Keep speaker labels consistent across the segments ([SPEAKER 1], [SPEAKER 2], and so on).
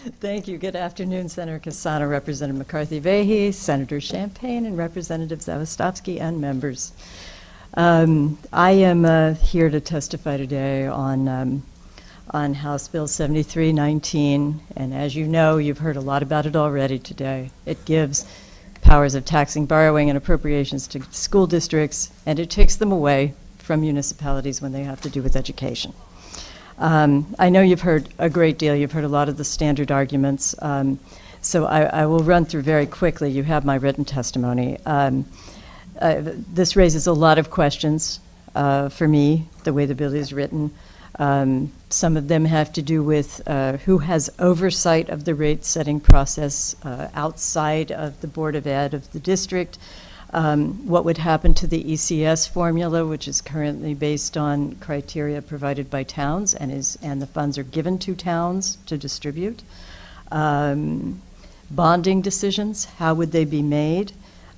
[SPEAKER 1] Thank you. Good afternoon, Senator Cassano, Representative McCarthy-Vahey, Senator Champagne, and Representative Zawistowski, and members. I am here to testify today on House Bill 7319, and as you know, you've heard a lot about it already today. It gives powers of taxing, borrowing, and appropriations to school districts, and it takes them away from municipalities when they have to do with education. I know you've heard a great deal. You've heard a lot of the standard arguments, so I will run through very quickly. You have my written testimony. This raises a lot of questions for me, the way the bill is written. Some of them have to do with who has oversight of the rate-setting process outside of the Board of Ed of the district. What would happen to the ECS formula, which is currently based on criteria provided by towns and the funds are given to towns to distribute. Bonding decisions, how would they be made?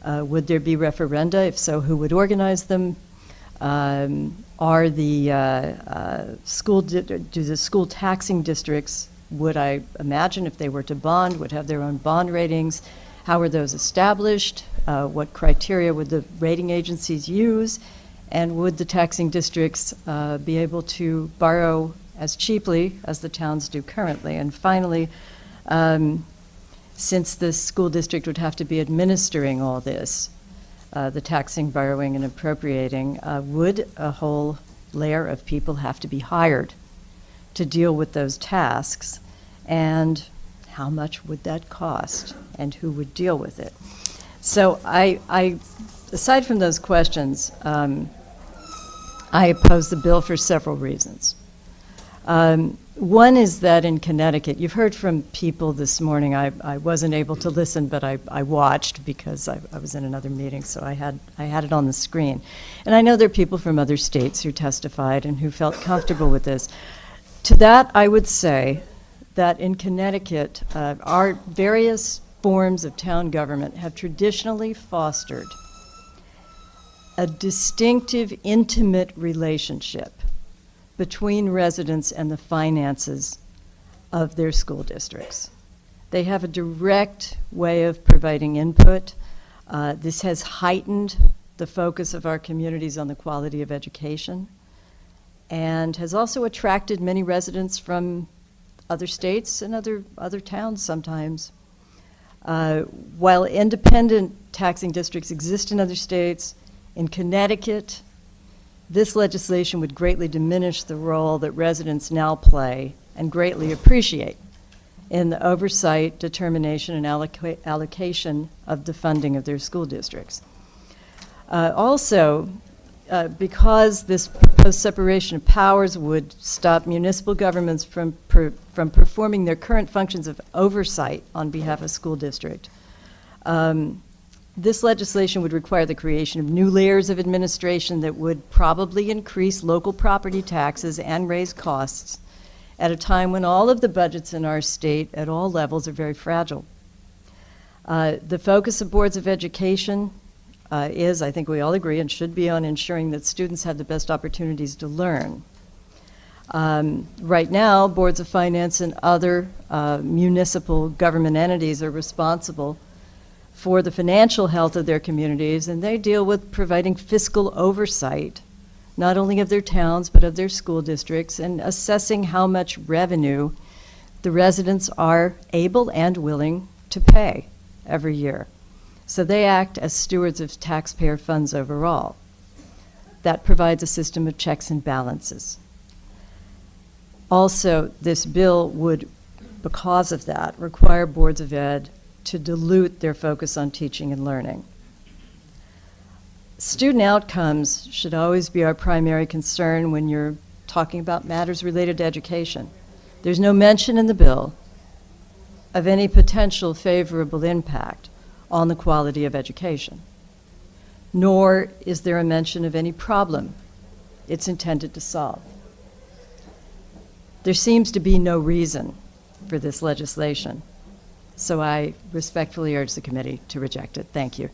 [SPEAKER 1] Would there be referenda? If so, who would organize them? Are the do the school taxing districts, would I imagine if they were to bond, would have their own bond ratings? How are those established? What criteria would the rating agencies use? And would the taxing districts be able to borrow as cheaply as the towns do currently? And finally, since the school district would have to be administering all this, the taxing, borrowing, and appropriating, would a whole layer of people have to be hired to deal with those tasks? And how much would that cost? And who would deal with it? So I aside from those questions, I oppose the bill for several reasons. One is that in Connecticut, you've heard from people this morning. I wasn't able to listen, but I watched because I was in another meeting, so I had it on the screen. And I know there are people from other states who testified and who felt comfortable with this. To that, I would say that in Connecticut, our various forms of town government have traditionally fostered a distinctive, intimate relationship between residents and the finances of their school districts. They have a direct way of providing input. This has heightened the focus of our communities on the quality of education and has also attracted many residents from other states and other towns sometimes. While independent taxing districts exist in other states, in Connecticut, this legislation would greatly diminish the role that residents now play and greatly appreciate in the oversight, determination, and allocation of the funding of their school districts. Also, because this proposed separation of powers would stop municipal governments from performing their current functions of oversight on behalf of school district, this legislation would require the creation of new layers of administration that would probably increase local property taxes and raise costs at a time when all of the budgets in our state at all levels are very fragile. The focus of boards of education is, I think we all agree, and should be on ensuring that students have the best opportunities to learn. Right now, boards of finance and other municipal government entities are responsible for the financial health of their communities, and they deal with providing fiscal oversight, not only of their towns, but of their school districts, and assessing how much revenue the residents are able and willing to pay every year. So they act as stewards of taxpayer funds overall. That provides a system of checks and balances. Also, this bill would, because of that, require boards of ed to dilute their focus on teaching and learning. Student outcomes should always be our primary concern when you're talking about matters related to education. There's no mention in the bill of any potential favorable impact on the quality of education, nor is there a mention of any problem it's intended to solve. There seems to be no reason for this legislation, so I respectfully urge the committee to reject it. Thank you.